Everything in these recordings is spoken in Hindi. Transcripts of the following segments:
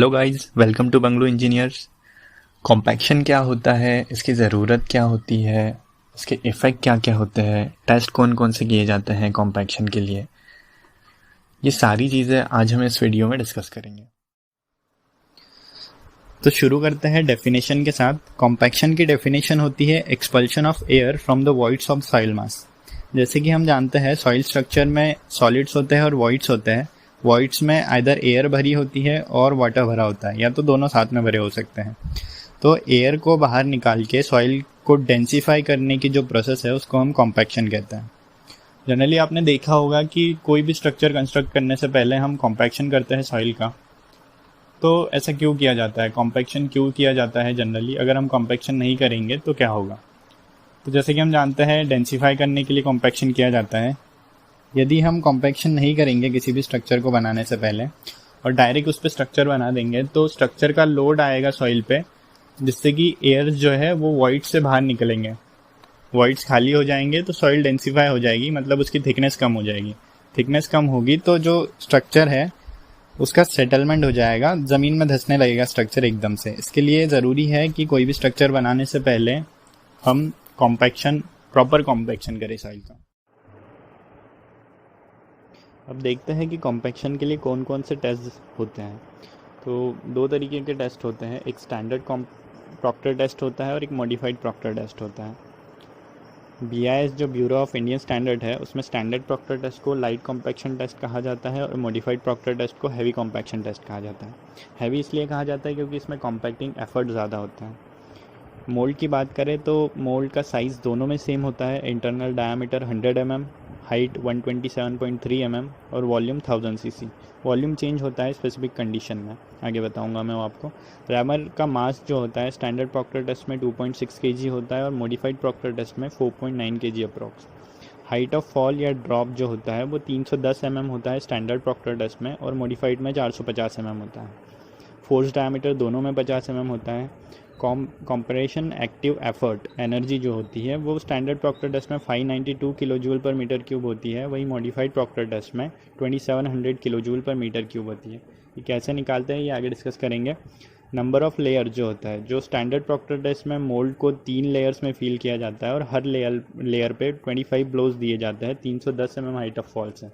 Hello guys, welcome to Bungalow Engineers. Compaction क्या होता है, इसकी ज़रूरत क्या होती है, इसके इफ़ेक्ट क्या क्या होते हैं, टेस्ट कौन कौन से किए जाते हैं कॉम्पैक्शन के लिए, ये सारी चीज़ें आज हम इस वीडियो में डिस्कस करेंगे। तो शुरू करते हैं डेफिनेशन के साथ। कॉम्पैक्शन की डेफिनेशन होती है expulsion of air from the voids of soil मास। जैसे कि हम जानते हैं सॉइल स्ट्रक्चर में सॉलिड्स होते हैं और वॉइड्स होते हैं। वॉइड्स में आइदर एयर भरी होती है और वाटर भरा होता है, या तो दोनों साथ में भरे हो सकते हैं। तो एयर को बाहर निकाल के सॉइल को डेंसिफाई करने की जो प्रोसेस है उसको हम कॉम्पैक्शन कहते हैं। जनरली आपने देखा होगा कि कोई भी स्ट्रक्चर कंस्ट्रक्ट करने से पहले हम कॉम्पैक्शन करते हैं सॉइल का। तो ऐसा क्यों किया जाता है, कॉम्पैक्शन क्यों किया जाता है जनरली? अगर हम कॉम्पैक्शन नहीं करेंगे तो क्या होगा? तो जैसे कि हम जानते हैं डेंसिफाई करने के लिए कॉम्पैक्शन किया जाता है। यदि हम कॉम्पैक्शन नहीं करेंगे किसी भी स्ट्रक्चर को बनाने से पहले और डायरेक्ट उस पर स्ट्रक्चर बना देंगे तो स्ट्रक्चर का लोड आएगा सॉइल पे, जिससे कि एयर जो है वो वॉइड से बाहर निकलेंगे। वॉइड्स खाली हो जाएंगे तो सॉइल डेंसिफाई हो जाएगी, मतलब उसकी थिकनेस कम हो जाएगी। थिकनेस कम होगी तो जो स्ट्रक्चर है उसका सेटलमेंट हो जाएगा, ज़मीन में धंसने लगेगा स्ट्रक्चर एकदम से। इसके लिए ज़रूरी है कि कोई भी स्ट्रक्चर बनाने से पहले हम कॉम्पैक्शन, प्रॉपर कॉम्पैक्शन करें सॉइल का। अब देखते हैं कि कॉम्पैक्शन के लिए कौन कौन से टेस्ट होते हैं। तो दो तरीके के टेस्ट होते हैं, एक स्टैंडर्ड प्रॉक्टर टेस्ट होता है और एक मॉडिफाइड प्रॉक्टर टेस्ट होता है। BIS जो ब्यूरो ऑफ इंडियन स्टैंडर्ड है, उसमें स्टैंडर्ड प्रॉक्टर टेस्ट को लाइट कॉम्पैक्शन टेस्ट कहा जाता है और मॉडिफाइड प्रॉक्टर टेस्ट को हैवी कॉम्पैक्शन टेस्ट कहा जाता है। हैवी इसलिए कहा जाता है क्योंकि इसमें कॉम्पैक्टिंग एफर्ट ज़्यादा होता है। मोल्ड की बात करें तो मोल्ड का साइज़ दोनों में सेम होता है। Internal diameter 100 mm, height 127.3 mm और वॉल्यूम 1000 cc। वॉल्यूम चेंज होता है स्पेसिफिक कंडीशन में, आगे बताऊंगा मैं वो आपको। रैमर का मास जो होता है स्टैंडर्ड प्रॉक्टर टेस्ट में 2.6 kg होता है और मॉडिफाइड प्रॉक्टर टेस्ट में 4.9 kg approx. Height of fall या ड्रॉप जो होता है वो 310 mm होता है स्टैंडर्ड प्रॉक्टर टेस्ट में और मॉडिफाइड में 450 mm होता है। फोर्स डायमीटर दोनों में 50 mm होता है। कॉम्प्रेशन एक्टिव एफर्ट एनर्जी जो होती है वो स्टैंडर्ड प्रॉक्टर टेस्ट में 592 किलो जूल पर मीटर क्यूब होती है, वही मॉडिफाइड प्रॉक्टर टेस्ट में 2700 किलो जूल पर मीटर क्यूब होती है। ये कैसे निकालते हैं ये आगे डिस्कस करेंगे। नंबर ऑफ़ लेयर जो होता है, जो स्टैंडर्ड प्रॉक्टर टेस्ट में मोल्ड को 3 लेयर्स में फिल किया जाता है और हर लेयर पे 25 ब्लोज दिए जाते हैं 310 mm हाइट ऑफ फॉल से।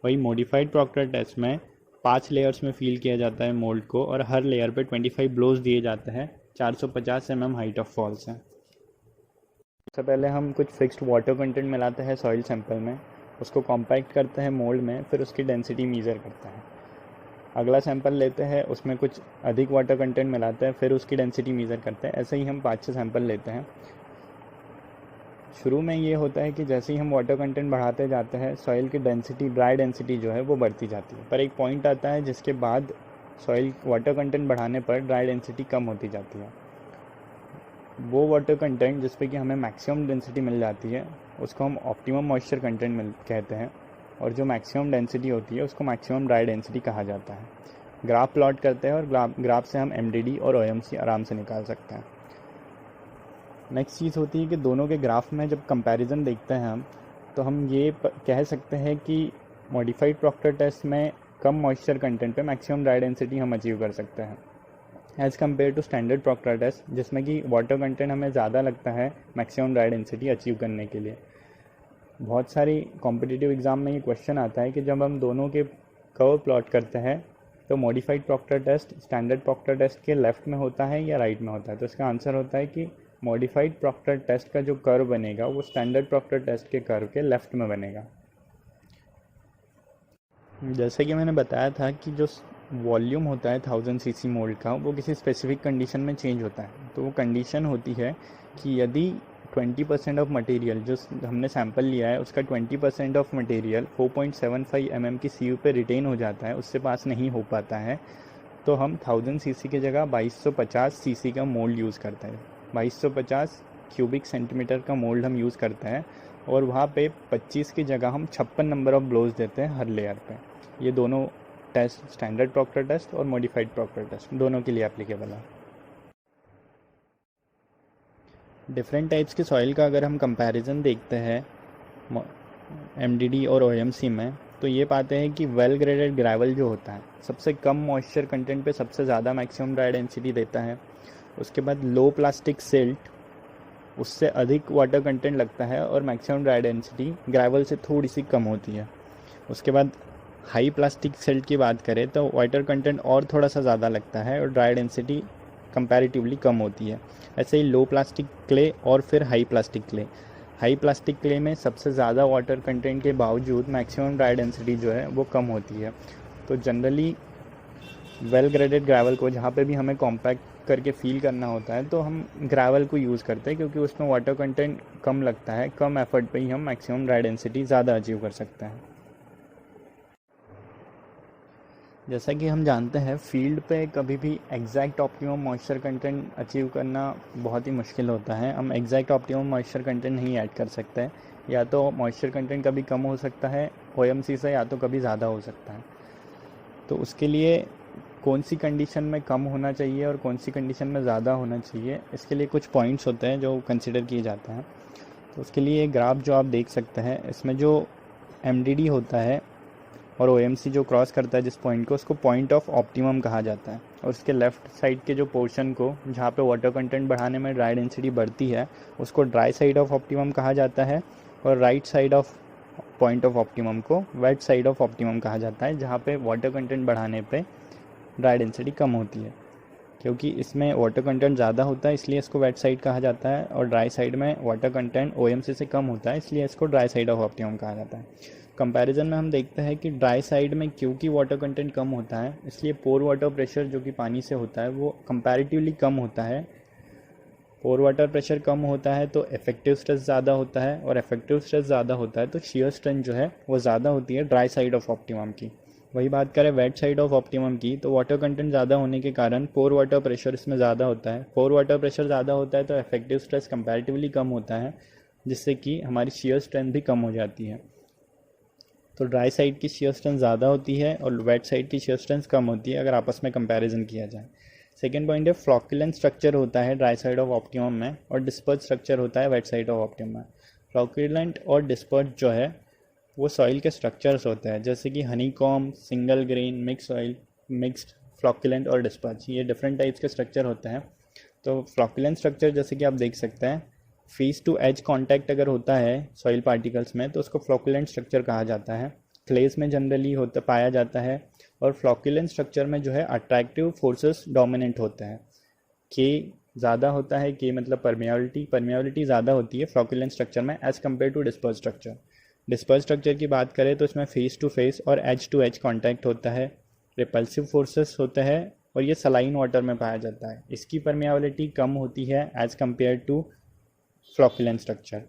वही मॉडिफाइड प्रॉक्टर टेस्ट में 5 लेयर्स में फिल किया जाता है मोल्ड को और हर लेयर पे 25 ब्लोज दिए जाते हैं 450 mm हाइट ऑफ फॉल से। सबसे पहले हम कुछ फिक्स्ड वाटर कंटेंट मिलाते हैं सॉइल सैंपल में, उसको कॉम्पैक्ट करते हैं मोल्ड में, फिर उसकी डेंसिटी मीज़र करते हैं। अगला सैंपल लेते हैं, उसमें कुछ अधिक वाटर कंटेंट मिलाते हैं, फिर उसकी डेंसिटी मीज़र करते हैं। ऐसे ही हम 5-6 सैंपल लेते हैं। शुरू में ये होता है कि जैसे ही हम वाटर कंटेंट बढ़ाते जाते हैं सॉइल की डेंसिटी, ड्राई डेंसिटी जो है वो बढ़ती जाती है, पर एक पॉइंट आता है जिसके बाद सॉइल वाटर कंटेंट बढ़ाने पर ड्राई डेंसिटी कम होती जाती है। वो वाटर कंटेंट जिस पे कि हमें मैक्सिमम डेंसिटी मिल जाती है उसको हम ऑप्टिमम मॉइस्चर कंटेंट कहते हैं, और जो मैक्सिमम डेंसिटी होती है उसको मैक्सिमम ड्राई डेंसिटी कहा जाता है। ग्राफ प्लॉट करते हैं और ग्राफ से हम MDD और OMC आराम से निकाल सकते हैं। नेक्स्ट चीज़ होती है कि दोनों के ग्राफ में जब कंपैरिजन देखते हैं हम, तो हम ये कह सकते हैं कि मॉडिफाइड प्रॉक्टर टेस्ट में कम मॉइस्चर कंटेंट पे मैक्सिमम ड्राई डेंसिटी हम अचीव कर सकते हैं as compare to standard Procter test, जिसमें कि वाटर कंटेंट हमें ज़्यादा लगता है मैक्सिमम ड्राई डेंसिटी अचीव करने के लिए। बहुत सारी कॉम्पिटिटिव एग्ज़ाम में ये क्वेश्चन आता है कि जब हम दोनों के कर्व प्लॉट करते हैं तो modified Procter test standard Procter test के लेफ़्ट में होता है या राइट में होता है। तो इसका आंसर होता है कि मॉडिफाइड प्रॉक्टर टेस्ट का जो कर्व बनेगा वो स्टैंडर्ड प्रॉक्टर टेस्ट के कर्व के लेफ़्ट में बनेगा। जैसे कि मैंने बताया था कि जो वॉल्यूम होता है 1000 cc मोल्ड का, वो किसी स्पेसिफिक कंडीशन में चेंज होता है। तो वो कंडीशन होती है कि यदि 20% ऑफ मटेरियल जो हमने सैंपल लिया है उसका 20% ऑफ मटेरियल 4.75 mm की CU पे रिटेन हो जाता है, उससे पास नहीं हो पाता है, तो हम 1000 cc की जगह 2250 cc का मोल्ड यूज़ करते हैं। 2250 क्यूबिक सेंटीमीटर का मोल्ड हम यूज़ करते हैं और वहाँ पे 25 की जगह हम 56 नंबर ऑफ ब्लोज देते हैं हर लेयर पे। ये दोनों टेस्ट स्टैंडर्ड प्रॉक्टर टेस्ट और मॉडिफाइड प्रॉक्टर टेस्ट दोनों के लिए एप्लीकेबल है। डिफरेंट टाइप्स के सॉइल का अगर हम कंपैरिजन देखते हैं MDD और OMC में, तो ये पाते हैं कि वेल ग्रेडेड ग्रेवल जो होता है सबसे कम मॉइस्चर कंटेंट पे सबसे ज़्यादा मैक्सिमम ड्राई डेंसिटी देता है। उसके बाद लो प्लास्टिक सिल्ट, उससे अधिक वाटर कंटेंट लगता है और मैक्सिमम ड्राई डेंसिटी ग्रेवल से थोड़ी सी कम होती है। उसके बाद हाई प्लास्टिक सिल्ट की बात करें तो वाटर कंटेंट और थोड़ा सा ज़्यादा लगता है और ड्राई डेंसिटी कंपैरेटिवली कम होती है। ऐसे ही लो प्लास्टिक क्ले और फिर high plastic clay. High plastic clay में सबसे ज़्यादा वाटर कंटेंट के बावजूद मैक्सिमम ड्राई डेंसिटी जो है वो कम होती है। तो जनरली वेल ग्रेडेड ग्रेवल को जहाँ पे भी हमें कॉम्पैक्ट करके फील करना होता है तो हम ग्रेवल को यूज़ करते हैं, क्योंकि उसमें वाटर कंटेंट कम लगता है, कम एफर्ट पे ही हम मैक्सिमम ड्राई डेंसिटी ज़्यादा अचीव कर सकते हैं। जैसा कि हम जानते हैं फील्ड पे कभी भी exact optimum moisture content achieve करना बहुत ही मुश्किल होता है। हम एग्जैक्ट ऑप्टिमम मॉइस्चर कंटेंट नहीं ऐड कर सकते हैं, या तो मॉइस्चर कंटेंट कभी कम हो सकता है OMC से, या तो कभी ज़्यादा हो सकता है। तो उसके लिए कौन सी कंडीशन में कम होना चाहिए और कौन सी कंडीशन में ज़्यादा होना चाहिए, इसके लिए कुछ पॉइंट्स होते हैं जो कंसिडर किए जाते हैं। तो उसके लिए ग्राफ जो आप देख सकते हैं, इसमें जो MDD होता है और OMC जो क्रॉस करता है जिस पॉइंट को, उसको पॉइंट ऑफ ऑप्टिमम कहा जाता है। और उसके लेफ़्ट साइड के जो पोर्शन को जहाँ पे वाटर कंटेंट बढ़ाने में ड्राई डेंसिटी बढ़ती है उसको ड्राई साइड ऑफ ऑप्टिमम कहा जाता है, और right side of point of optimum को वेट साइड ऑफ ऑप्टिमम कहा जाता है, जहाँ पे वाटर कंटेंट बढ़ाने पे ड्राई डेंसिटी कम होती है। क्योंकि इसमें वाटर कंटेंट ज़्यादा होता है इसलिए इसको वेट साइड कहा जाता है, और ड्राई साइड में वाटर कंटेंट OMC से कम होता है इसलिए इसको ड्राई साइड ऑफ ऑप्टिमम कहा जाता है। कंपैरिजन में हम देखते हैं कि ड्राई साइड में क्योंकि वाटर कंटेंट कम होता है इसलिए पोर वाटर प्रेशर जो कि पानी से होता है वो कंपैरेटिवली कम होता है। पोर वाटर प्रेशर कम होता है तो इफेक्टिव स्ट्रेस ज़्यादा होता है, और इफेक्टिव स्ट्रेस ज़्यादा होता है तो शियर स्ट्रेंथ जो है वो ज़्यादा होती है ड्राई साइड ऑफ ऑप्टिमम की। वही बात करें वेट साइड ऑफ ऑप्टिमम की, तो वाटर कंटेंट ज़्यादा होने के कारण पोर वाटर प्रेशर इसमें ज़्यादा होता है। पोर वाटर प्रेशर ज़्यादा होता है तो इफेक्टिव स्ट्रेस कंपैरेटिवली कम होता है, जिससे कि हमारी शियर स्ट्रेंथ भी कम हो जाती है। तो ड्राई साइड की शियर स्ट्रेंथ ज़्यादा होती है और वेट साइड की शियर स्ट्रेंथ कम होती है अगर आपस में कंपैरिजन किया जाए। सेकेंड पॉइंट है फ्लॉक्यूलेंट स्ट्रक्चर होता है ड्राई साइड ऑफ ऑप्टिमम में, और डिस्पर्स स्ट्रक्चर होता है वेट साइड ऑफ ऑप्टिमम में। फ्लॉक्यूलेंट और डिस्पर्स जो है वो सॉइल के स्ट्रक्चर्स होते हैं, जैसे कि honeycomb, single grain, mix soil, mixed, flocculent और डिस्पर्स, ये डिफरेंट टाइप्स के स्ट्रक्चर होते हैं। तो फ्लॉक्यूलेंट स्ट्रक्चर जैसे कि आप देख सकते हैं फेस टू एज कांटेक्ट अगर होता है सॉइल पार्टिकल्स में तो उसको फ्लॉक्यूलेंट स्ट्रक्चर कहा जाता है। क्लेस में जनरली होता पाया जाता है, और फ्लॉक्यूलेंट स्ट्रक्चर में जो है अट्रैक्टिव फोर्सेस डोमिनेंट होते हैं। के ज़्यादा होता है, के मतलब परमियाबिलिटी ज़्यादा होती है फ्लॉक्यूलेंट स्ट्रक्चर में as compare to disperse structure. Disperse structure की बात करें तो इसमें फेस टू फेस और एज टू एज कॉन्टैक्ट होता है, रिपल्सिव फोर्सेस होते हैं, और ये सलाइन वाटर में पाया जाता है। इसकी परमियाबिलिटी कम होती है एज़ कम्पेयर टू फ्लॉक्यूलेंट स्ट्रक्चर।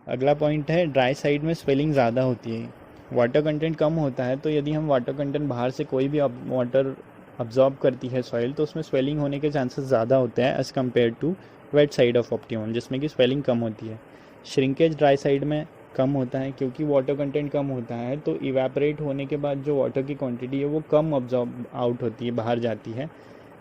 अगला पॉइंट है ड्राई साइड में स्वेलिंग ज़्यादा होती है। वाटर कंटेंट कम होता है तो यदि हम वाटर कंटेंट बाहर से कोई भी वाटर अब्जॉर्ब करती है सॉइल तो उसमें स्वेलिंग होने के चांसेस ज़्यादा होते हैं as compare to wet side of optimum, जिसमें कि स्वेलिंग कम होती है। श्रिंकेज ड्राई साइड में कम होता है क्योंकि वाटर कंटेंट कम होता है तो इवेपोरेट होने के बाद जो वाटर की क्वांटिटी है वो कम अब्जॉर्ब आउट होती है, बाहर जाती है,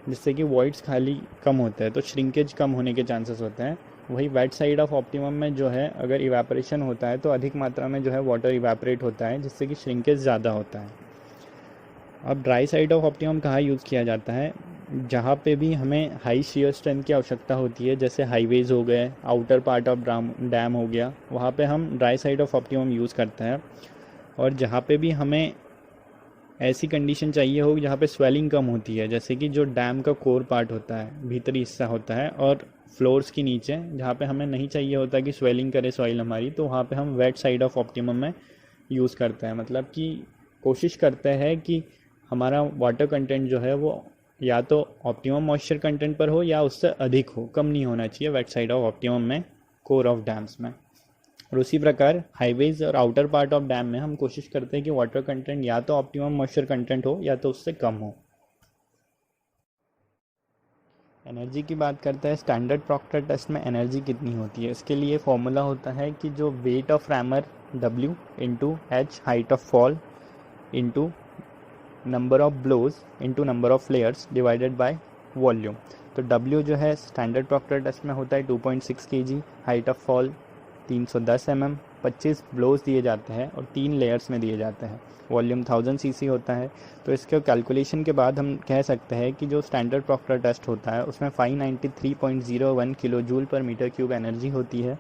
जिससे कि वॉइड्स खाली कम होता है, तो श्रिंकेज कम होने के चांसेस होते हैं। वही वेट साइड ऑफ ऑप्टिमम में जो है अगर इवेपोरेशन होता है तो अधिक मात्रा में जो है वाटर इवेपोरेट होता है, जिससे कि श्रिंकेज ज़्यादा होता है। अब ड्राई साइड ऑफ ऑप्टिमम कहाँ यूज़ किया जाता है? जहाँ पे भी हमें हाई शियर स्ट्रेंथ की आवश्यकता होती है, जैसे हाईवेज हो गए, आउटर पार्ट ऑफ डैम हो गया, वहाँ पे हम dry side of optimum use करते हैं। और जहाँ पे भी हमें ऐसी कंडीशन चाहिए हो जहाँ पे स्वेलिंग कम होती है, जैसे कि जो डैम का कोर पार्ट होता है, भीतरी हिस्सा होता है, और फ्लोर्स के नीचे जहाँ पे हमें नहीं चाहिए होता कि स्वेलिंग करे सॉइल हमारी, तो वहाँ पे हम वेट साइड ऑफ ऑप्टिमम में यूज़ करते हैं। मतलब कि कोशिश करते हैं कि हमारा वाटर कंटेंट जो है वो या तो ऑप्टिमम मॉइस्चर कंटेंट पर हो या उससे अधिक हो, कम नहीं होना चाहिए वेट साइड ऑफ ऑप्टिमम में कोर ऑफ डैम्स में। और उसी प्रकार हाईवेज और आउटर पार्ट ऑफ डैम में हम कोशिश करते हैं कि वाटर कंटेंट या तो ऑप्टिमम मॉइस्चर कंटेंट हो या तो उससे कम हो। एनर्जी की बात करते हैं, स्टैंडर्ड प्रॉक्टर टेस्ट में एनर्जी कितनी होती है? इसके लिए फॉर्मूला होता है कि जो weight of rammer W into H height of fall into number of blows into number of layers divided by volume. तो W जो है स्टैंडर्ड प्रॉक्टर टेस्ट में होता है 2.6 kg, height of fall 310 mm, 25 blows दिए जाते हैं और 3 लेयर्स में दिए जाते हैं। वॉल्यूम 1000 सीसी होता है। तो इसके कैलकुलेशन के बाद हम कह सकते हैं कि जो स्टैंडर्ड प्रॉक्टर टेस्ट होता है उसमें 593.01 किलो जूल पर मीटर क्यूब एनर्जी होती है।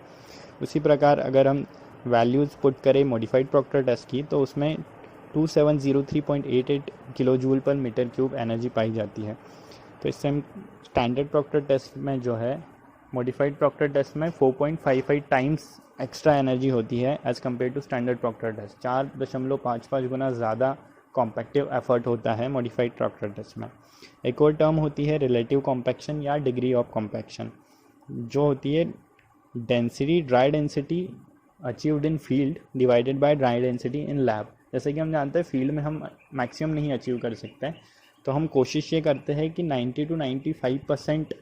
उसी प्रकार अगर हम वैल्यूज़ पुट करें मॉडिफाइड प्रॉक्टर टेस्ट की तो उसमें 2703.88 किलो जूल पर मीटर क्यूब एनर्जी पाई जाती है। तो इससे हम स्टैंडर्ड प्रॉक्टर टेस्ट में जो है मॉडिफाइड प्रॉक्टर टेस्ट में 4.55 टाइम्स एक्स्ट्रा एनर्जी होती है as compare to standard Procter test. 4.55 गुना ज़्यादा कॉम्पैक्टिव एफर्ट होता है मॉडिफाइड प्रॉक्टर टेस्ट में। एक और टर्म होती है रिलेटिव कॉम्पैक्शन या डिग्री ऑफ कॉम्पैक्शन, जो होती है density dry density achieved in field divided by dry density in lab. जैसे कि हम जानते हैं फील्ड में हम मैक्सिमम नहीं अचीव कर सकते, तो हम कोशिश ये करते हैं कि 90 to 95%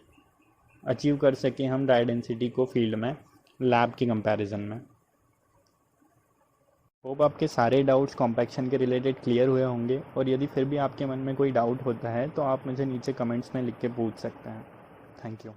अचीव कर सकें हम ड्राई डेंसिटी को फील्ड में लैब की कंपैरिजन में। होप आपके सारे डाउट्स कॉम्पैक्शन के रिलेटेड क्लियर हुए होंगे, और यदि फिर भी आपके मन में कोई डाउट होता है तो आप मुझे नीचे कमेंट्स में लिख के पूछ सकते हैं। Thank you.